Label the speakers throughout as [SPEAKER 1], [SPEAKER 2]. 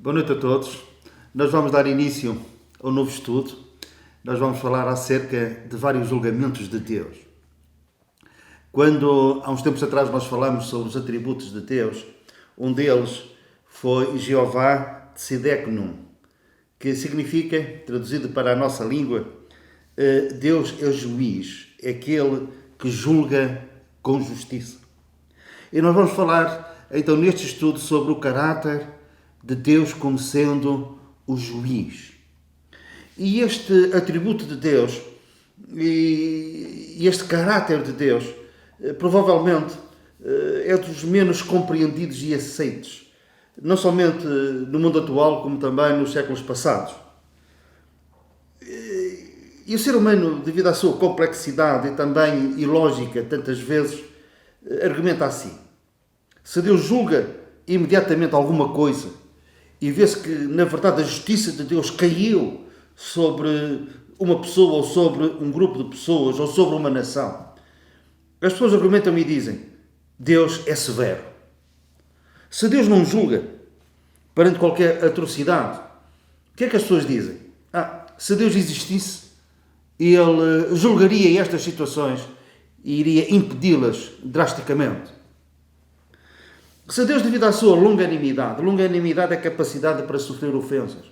[SPEAKER 1] Boa noite a todos. Nós vamos dar início a um novo estudo. Nós vamos falar acerca de vários julgamentos de Deus. Quando, há uns tempos atrás, nós falamos sobre os atributos de Deus, um deles foi Jeová Tsideknum, que significa, traduzido para a nossa língua, Deus é juiz, é aquele que julga com justiça. E nós vamos falar, então, neste estudo sobre o caráter de Deus como sendo o juiz. E este atributo de Deus e este caráter de Deus provavelmente é dos menos compreendidos e aceitos, não somente no mundo atual, como também nos séculos passados. E o ser humano, devido à sua complexidade e também ilógica, tantas vezes, argumenta assim: se Deus julga imediatamente alguma coisa e vê-se que, na verdade, a justiça de Deus caiu sobre uma pessoa ou sobre um grupo de pessoas ou sobre uma nação, as pessoas argumentam e dizem: Deus é severo. Se Deus não julga perante qualquer atrocidade, o que é que as pessoas dizem? Se Deus existisse, Ele julgaria estas situações e iria impedi-las drasticamente. Se Deus, devido à sua longanimidade é a capacidade para sofrer ofensas,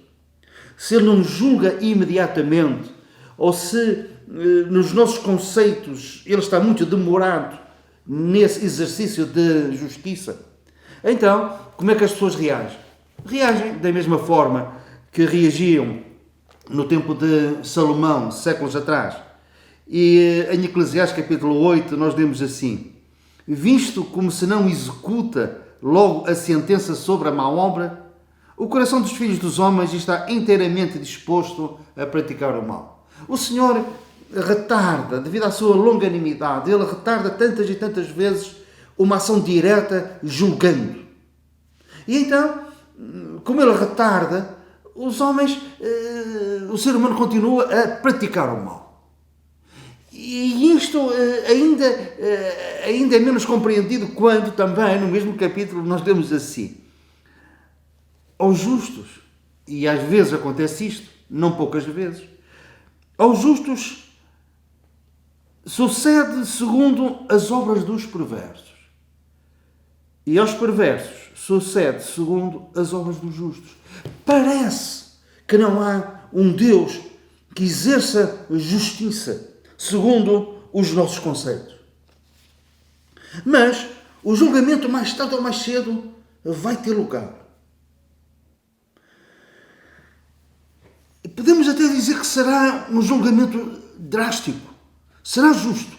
[SPEAKER 1] se Ele não julga imediatamente, ou se nos nossos conceitos Ele está muito demorado nesse exercício de justiça, então, como é que as pessoas reagem? Reagem da mesma forma que reagiam no tempo de Salomão, séculos atrás. E em Eclesiastes capítulo 8 nós lemos assim: visto como se não executa logo a sentença sobre a má obra, o coração dos filhos dos homens está inteiramente disposto a praticar o mal. O Senhor retarda, devido à sua longanimidade, Ele retarda tantas e tantas vezes uma ação direta julgando. E então, como Ele retarda, os homens, o ser humano continua a praticar o mal. E isto ainda é menos compreendido quando também, no mesmo capítulo, nós lemos assim: aos justos, e às vezes acontece isto, não poucas vezes, aos justos sucede segundo as obras dos perversos, e aos perversos sucede segundo as obras dos justos. Parece que não há um Deus que exerça justiça segundo os nossos conceitos. Mas o julgamento, mais tarde ou mais cedo, vai ter lugar. Podemos até dizer que será um julgamento drástico. Será justo,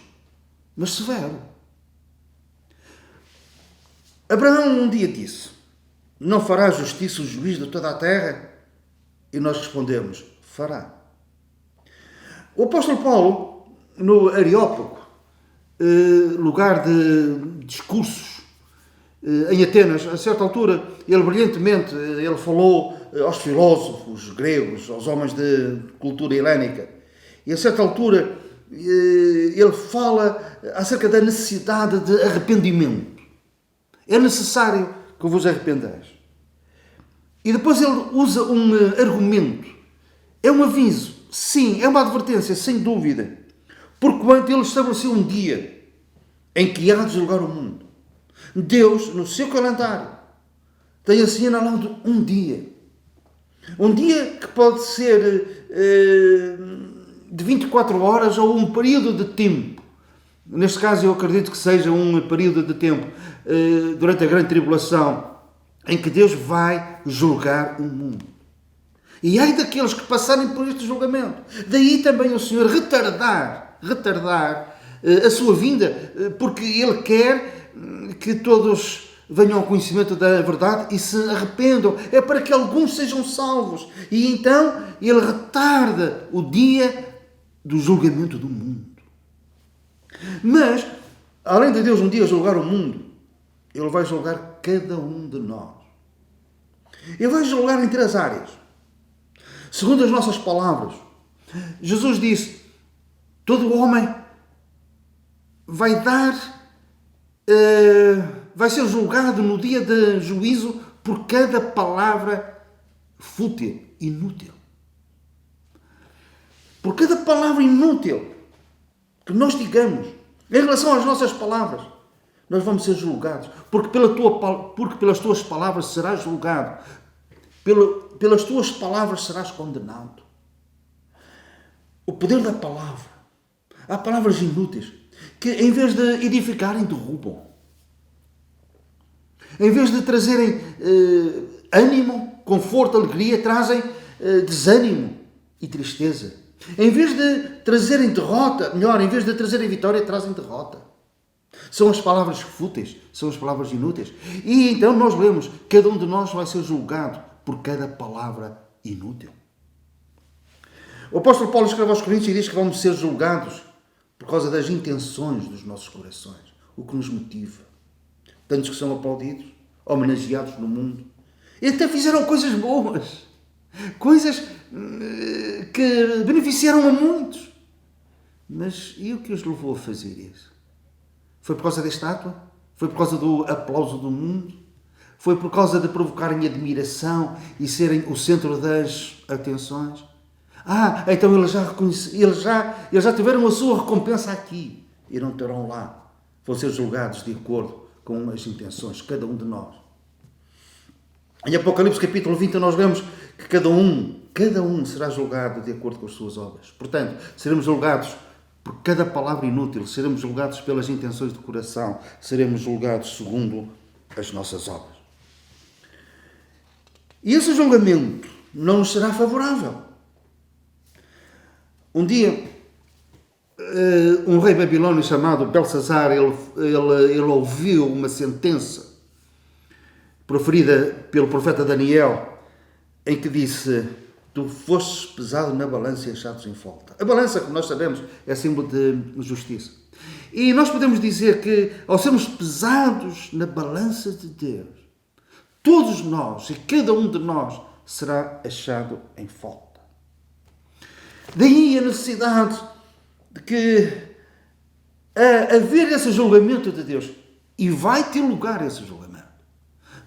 [SPEAKER 1] mas severo. Abraão um dia disse: não fará justiça o juiz de toda a terra? E nós respondemos: fará. O apóstolo Paulo, no Areópago, lugar de discursos em Atenas, a certa altura, ele brilhantemente falou aos filósofos gregos, aos homens de cultura helénica, e a certa altura ele fala acerca da necessidade de arrependimento. É necessário que vos arrependeis. E depois ele usa um argumento. É um aviso, sim, é uma advertência, sem dúvida. Porquanto ele estabeleceu um dia em que há de julgar o mundo. Deus, no seu calendário, tem assinalado um dia. Um dia que pode ser de 24 horas ou um período de tempo. Neste caso, eu acredito que seja um período de tempo durante a grande tribulação, em que Deus vai julgar o mundo. E ai daqueles que passarem por este julgamento. Daí também o Senhor retardar a sua vinda, porque Ele quer que todos venham ao conhecimento da verdade e se arrependam. É para que alguns sejam salvos. E então Ele retarda o dia do julgamento do mundo. Mas, além de Deus um dia julgar o mundo, Ele vai julgar cada um de nós. Ele vai julgar em 3 áreas. Segundo as nossas palavras, Jesus disse: todo homem vai ser julgado no dia de juízo por cada palavra fútil, inútil. Por cada palavra inútil que nós digamos, em relação às nossas palavras, nós vamos ser julgados. Porque pelas tuas palavras serás julgado. Pelas tuas palavras serás condenado. O poder da palavra. Há palavras inúteis que, em vez de edificarem, derrubam. Em vez de trazerem ânimo, conforto, alegria, trazem desânimo e tristeza. Em vez de trazerem derrota, melhor, em vez de trazerem vitória, trazem derrota. São as palavras fúteis, são as palavras inúteis. E então nós lemos, cada um de nós vai ser julgado por cada palavra inútil. O apóstolo Paulo escreve aos Coríntios e diz que vamos ser julgados por causa das intenções dos nossos corações, o que nos motiva. Tantos que são aplaudidos, homenageados no mundo, e até fizeram coisas boas, coisas que beneficiaram a muitos. Mas e o que os levou a fazer isso? Foi por causa da estátua? Foi por causa do aplauso do mundo? Foi por causa de provocarem admiração e serem o centro das atenções? Então eles já tiveram a sua recompensa aqui e não terão lá. Vão ser julgados de acordo com as intenções, cada um de nós. Em Apocalipse capítulo 20 nós vemos que cada um será julgado de acordo com as suas obras. Portanto, seremos julgados por cada palavra inútil, seremos julgados pelas intenções do coração, seremos julgados segundo as nossas obras. E esse julgamento não nos será favorável. Um dia, um rei babilônio chamado Belsazar, ele ouviu uma sentença proferida pelo profeta Daniel, em que disse: tu fostes pesado na balança e achados em falta. A balança, como nós sabemos, é símbolo de justiça. E nós podemos dizer que, ao sermos pesados na balança de Deus, todos nós e cada um de nós será achado em falta. Daí a necessidade de que haver esse julgamento de Deus. E vai ter lugar esse julgamento.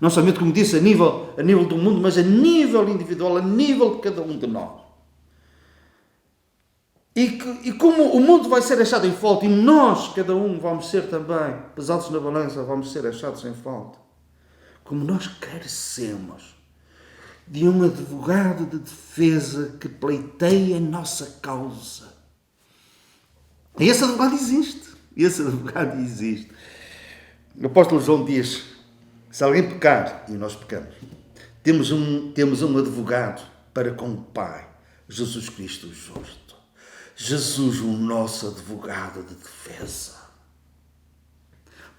[SPEAKER 1] Não somente, como disse, a nível do mundo, mas a nível individual, a nível de cada um de nós. E como o mundo vai ser achado em falta, e nós, cada um, vamos ser também pesados na balança, vamos ser achados em falta. Como nós carecemos de um advogado de defesa que pleiteie a nossa causa. E esse advogado existe. O apóstolo João diz: se alguém pecar, e nós pecamos, temos um advogado para com o Pai, Jesus Cristo o justo. Jesus, o nosso advogado de defesa.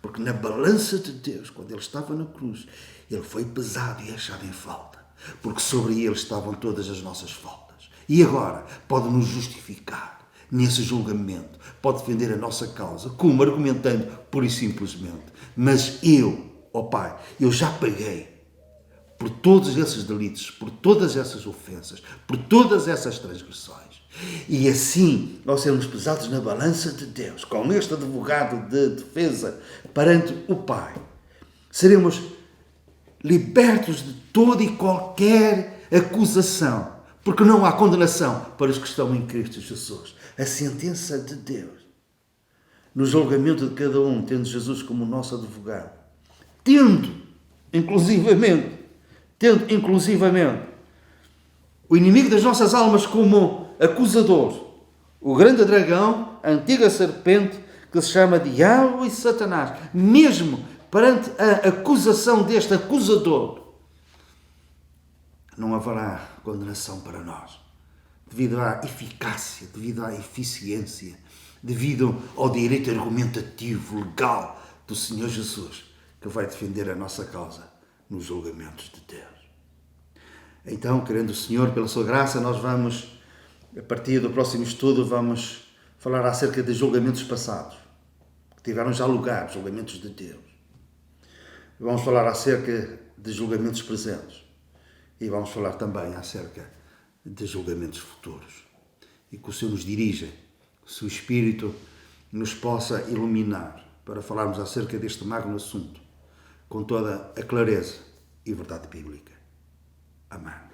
[SPEAKER 1] Porque na balança de Deus, quando ele estava na cruz, ele foi pesado e achado em falta. Porque sobre ele estavam todas as nossas faltas. E agora pode nos justificar nesse julgamento. Pode defender a nossa causa. Como? Argumentando pura e simplesmente: mas eu, ó Pai, eu já paguei por todos esses delitos, por todas essas ofensas, por todas essas transgressões. E assim, ao sermos pesados na balança de Deus, com este advogado de defesa perante o Pai, seremos libertos de toda e qualquer acusação, porque não há condenação para os que estão em Cristo Jesus. A sentença de Deus, no julgamento de cada um, tendo Jesus como nosso advogado, tendo inclusivamente, o inimigo das nossas almas como acusador, o grande dragão, a antiga serpente, que se chama Diabo e Satanás, mesmo perante a acusação deste acusador, não haverá condenação para nós, devido à eficácia, devido à eficiência, devido ao direito argumentativo, legal do Senhor Jesus, que vai defender a nossa causa nos julgamentos de Deus. Então, querendo o Senhor, pela sua graça, nós vamos, a partir do próximo estudo, vamos falar acerca de julgamentos passados, que tiveram já lugar, julgamentos de Deus. Vamos falar acerca de julgamentos presentes e vamos falar também acerca de julgamentos futuros. E que o Senhor nos dirija, que o seu Espírito nos possa iluminar para falarmos acerca deste magno assunto com toda a clareza e verdade bíblica. Amém.